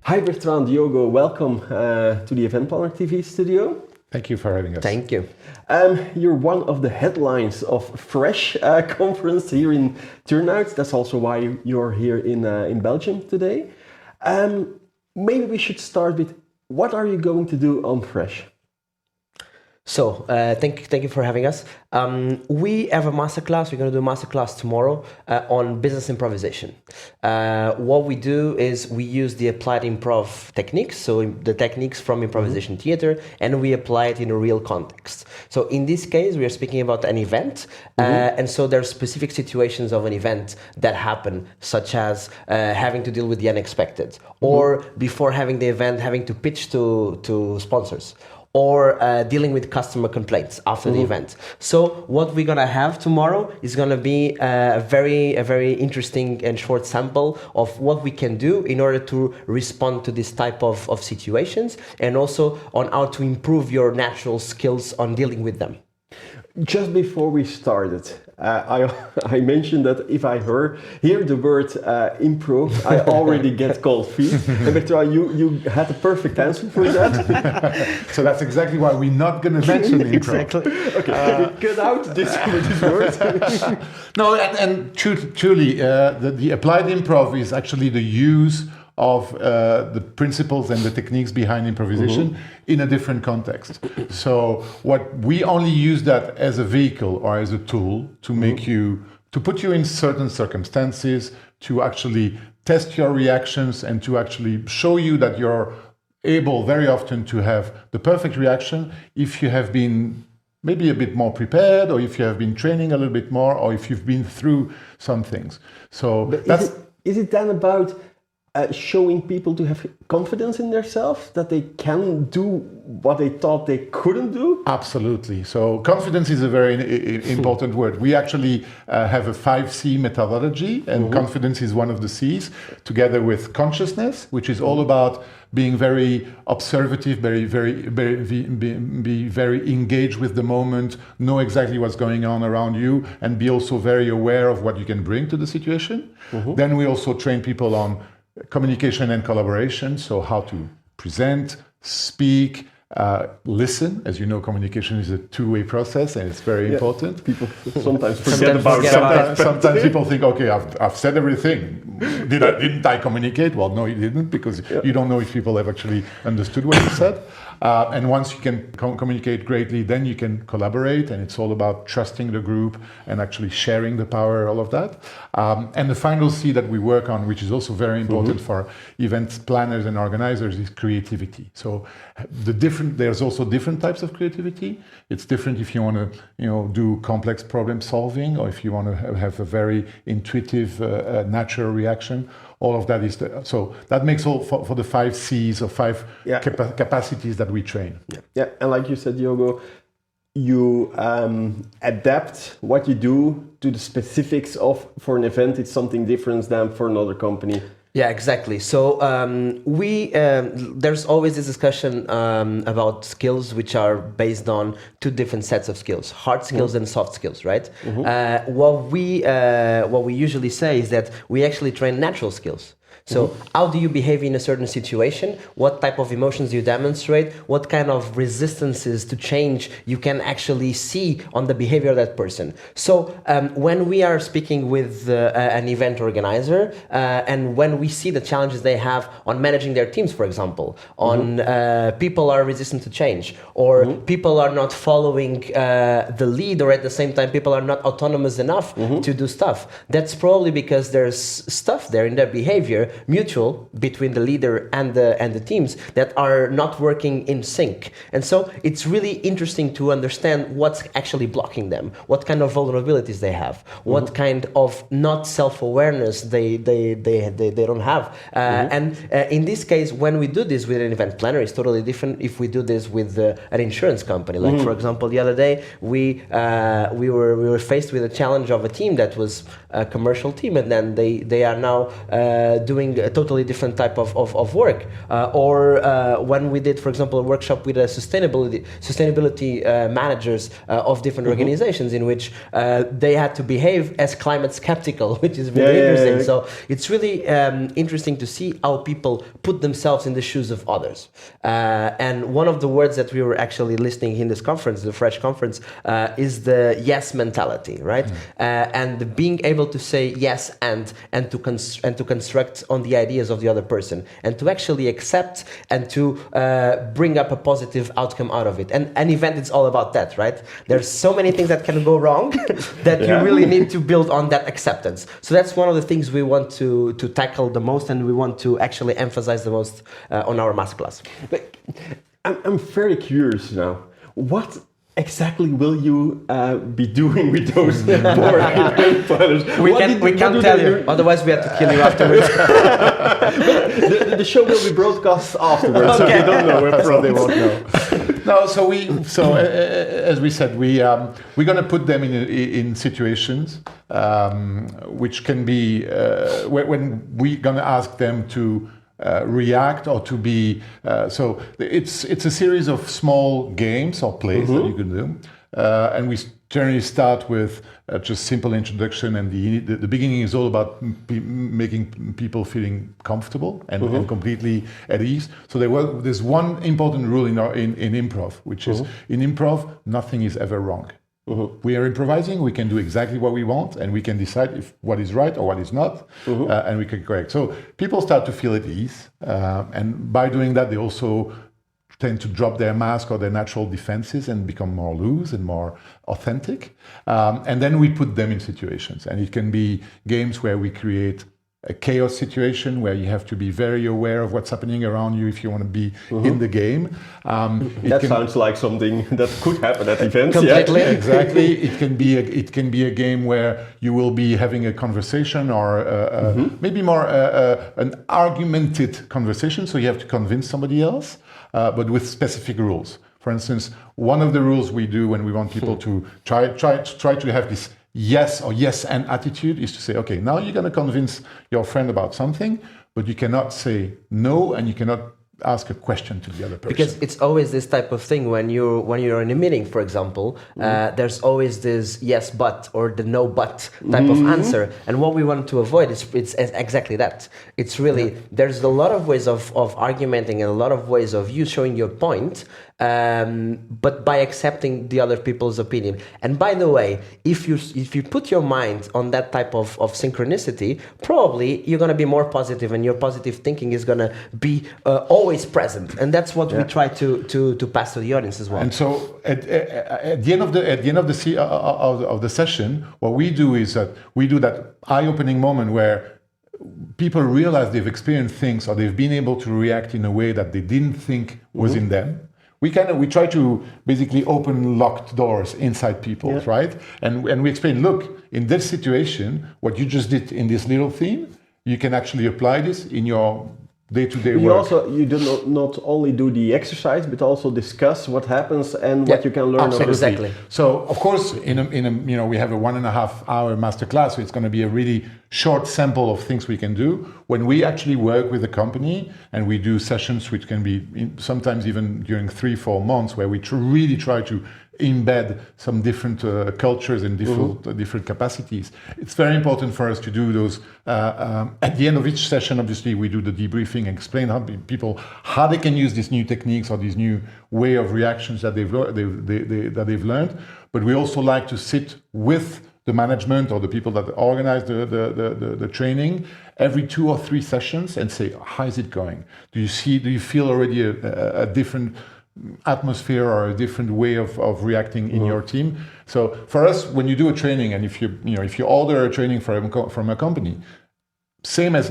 Hi Bertrand, Diogo, welcome to the Event Planner TV studio. Thank you for having us. Thank you. You're one of the headlines of Fresh conference here in Turnhout. That's also why you're here in Belgium today. Maybe we should start with, what are you going to do on Fresh? So, thank you for having us. We have a masterclass. We're going to do a masterclass tomorrow on business improvisation. What we do is we use the applied improv techniques, so the techniques from improvisation theater, and we apply it in a real context. So in this case, we are speaking about an event, and so there are specific situations of an event that happen, such as having to deal with the unexpected, or before having the event, having to pitch to sponsors, or dealing with customer complaints after the event. So what we're gonna have tomorrow is gonna be a very interesting and short sample of what we can do in order to respond to this type of situations, and also on how to improve your natural skills on dealing with them. Just before we started, I mentioned that if I hear the word improv, I already get cold feet. And Bertrand, you had a perfect answer for that. So that's exactly why we're not going to mention improv. Exactly. Okay, cut out this word. No, and truly, the applied improv is actually the use of the principles and the techniques behind improvisation in a different context. So what we only use that as a vehicle or as a tool to make you, to put you in certain circumstances, to actually test your reactions and to actually show you that you're able very often to have the perfect reaction if you have been maybe a bit more prepared, or if you have been training a little bit more, or if you've been through some things. So is it then about showing people to have confidence in themselves, that they can do what they thought they couldn't do? Absolutely. So confidence is a very important word. We actually have a 5C methodology, and confidence is one of the C's, together with consciousness, which is all about being very observative, be very engaged with the moment, know exactly what's going on around you, and be also very aware of what you can bring to the situation. Then we also train people on communication and collaboration, so how to present, speak, listen. As you know, communication is a two-way process, and it's very important. People sometimes forget about that. Sometimes people think, okay, I've said everything. Didn't I communicate? Well, no, you didn't, because you don't know if people have actually understood what you said. And once you can communicate greatly, then you can collaborate, and it's all about trusting the group and actually sharing the power, all of that. And the final C that we work on, which is also very important for event planners and organizers, is creativity. So there's also different types of creativity. It's different if you want to do complex problem solving, or if you want to have a very intuitive, natural reaction. All of that is so that makes all for the 5 C's or 5 capacities that we train. Yeah, and like you said, Diogo, you adapt what you do to the specifics of, for an event, it's something different than for another company. Yeah, exactly. So there's always this discussion about skills which are based on two different sets of skills: hard skills and soft skills, right? What we usually say is that we actually train natural skills. So how do you behave in a certain situation? What type of emotions you demonstrate? What kind of resistances to change you can actually see on the behavior of that person? So when we are speaking with an event organizer, and when we see the challenges they have on managing their teams, for example, on people are resistant to change, or people are not following the lead, or at the same time people are not autonomous enough to do stuff, that's probably because there's stuff there in their behavior, mutual, between the leader and the teams, that are not working in sync. And so it's really interesting to understand what's actually blocking them, what kind of vulnerabilities they have, what kind of not self-awareness they don't have. And in this case, when we do this with an event planner, it's totally different if we do this with an insurance company. Like for example, the other day we were faced with a challenge of a team that was a commercial team, and then they are now doing a totally different type of work. Or when we did, for example, a workshop with sustainability managers of different organizations, in which they had to behave as climate skeptical, which is really interesting. So it's really interesting to see how people put themselves in the shoes of others. And one of the words that we were actually listening in this conference, the Fresh conference, is the yes mentality, right? And the being able to say yes and to construct on the ideas of the other person, and to actually accept and to bring up a positive outcome out of it. And an event is all about that, right? There's so many things that can go wrong that you really need to build on that acceptance. So that's one of the things we want to tackle the most, and we want to actually emphasize the most on our masterclass. But I'm very curious now. What exactly will you be doing with those four grandfathers? We can't tell you, otherwise we have to kill you afterwards. the show will be broadcast afterwards, so you don't know. So they won't know. No, as we said, we're going to put them in situations which can be when we're going to ask them to react or to be. So it's a series of small games or plays that you can do, and we generally start with just simple introduction, and the beginning is all about making people feeling comfortable and completely at ease. So there's one important rule in improv, which is in improv nothing is ever wrong. We are improvising, we can do exactly what we want, and we can decide if what is right or what is not, and we can correct. So people start to feel at ease, and by doing that, they also tend to drop their mask or their natural defenses and become more loose and more authentic. And then we put them in situations, and it can be games where we create a chaos situation where you have to be very aware of what's happening around you if you want to be in the game. That sounds like something that could happen at events. Completely. Yeah. Exactly. It can be a game where you will be having a conversation or maybe more an argumented conversation. So you have to convince somebody else, but with specific rules. For instance, one of the rules we do when we want people to try to have this yes or yes and attitude is to say, okay, now you're going to convince your friend about something, but you cannot say no, and you cannot ask a question to the other person. Because it's always this type of thing when you're in a meeting, for example, there's always this yes but or the no but type of answer, and what we want to avoid is exactly that. It's really there's a lot of ways of argumenting and a lot of ways of you showing your point, but by accepting the other people's opinion. And by the way, if you put your mind on that type of synchronicity, probably you're going to be more positive, and your positive thinking is going to be always present. And that's what we try to pass to the audience as well. And so at the end of the session, what we do is that we do that eye-opening moment where people realize they've experienced things or they've been able to react in a way that they didn't think was in them. We try to basically open locked doors inside people, right? And we explain, look, in this situation, what you just did in this little theme, you can actually apply this in your day-to-day work. You do not only do the exercise, but also discuss what happens and what you can learn. Exactly. So of course, we have a 1.5 hour masterclass, so it's going to be a really short sample of things we can do. When we actually work with a company and we do sessions, which can be sometimes even during 3-4 months, where we really try to embed some different cultures and different capacities. It's very important for us to do those. At the end of each session, obviously, we do the debriefing and explain how they can use these new techniques or these new way of reactions that they've learned. But we also like to sit with the management or the people that organize the training every 2 or 3 sessions and say, how is it going? Do you feel already a different atmosphere or a different way of reacting in your team? So for us, when you do a training, and if you order a training from a company, same as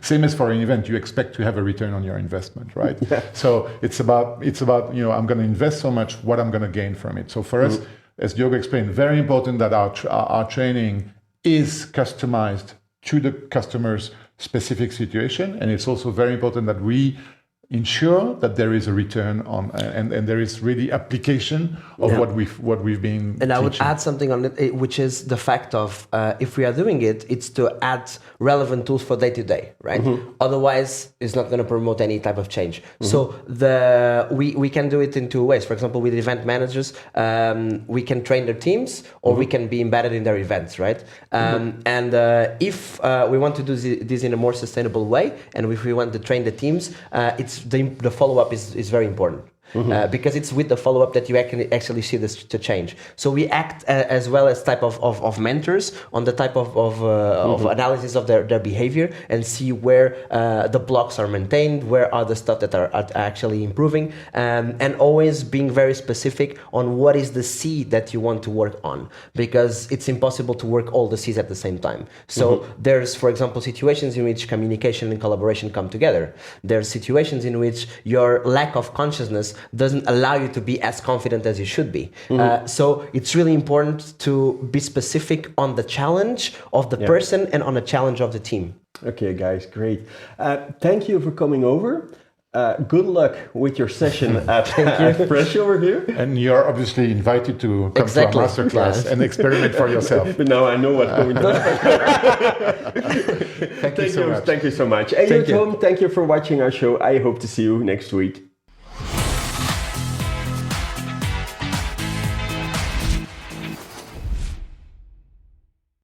same as for an event, you expect to have a return on your investment, right? Yeah. So it's about I'm going to invest so much, what I'm going to gain from it. So for us, as Diogo explained, very important that our training is customized to the customer's specific situation, and it's also very important that we ensure that there is a return on and there is really application of what we've been and I would teaching. add something on it, which is the fact of if we are doing it, it's to add relevant tools for day to day, right? Otherwise, it's not going to promote any type of change. So we can do it in two ways. For example, with event managers, we can train their teams, or we can be embedded in their events, right? And if we want to do this in a more sustainable way, and if we want to train the teams, it's the follow-up is very important. Because it's with the follow-up that you actually see this to change. So we act as well as type of mentors on the type of analysis of their behavior, and see where the blocks are maintained, where are the stuff that are actually improving, and always being very specific on what is the C that you want to work on, because it's impossible to work all the C's at the same time. So there's, for example, situations in which communication and collaboration come together. There's situations in which your lack of consciousness doesn't allow you to be as confident as you should be. So it's really important to be specific on the challenge of the person and on the challenge of the team. Okay, guys, great. Thank you for coming over. Good luck with your session at Fresh over here. And you're obviously invited to come to our masterclass and experiment for yourself. But now I know what's going on. Thank you so much. Thank you so much. And you at home, thank you for watching our show. I hope to see you next week.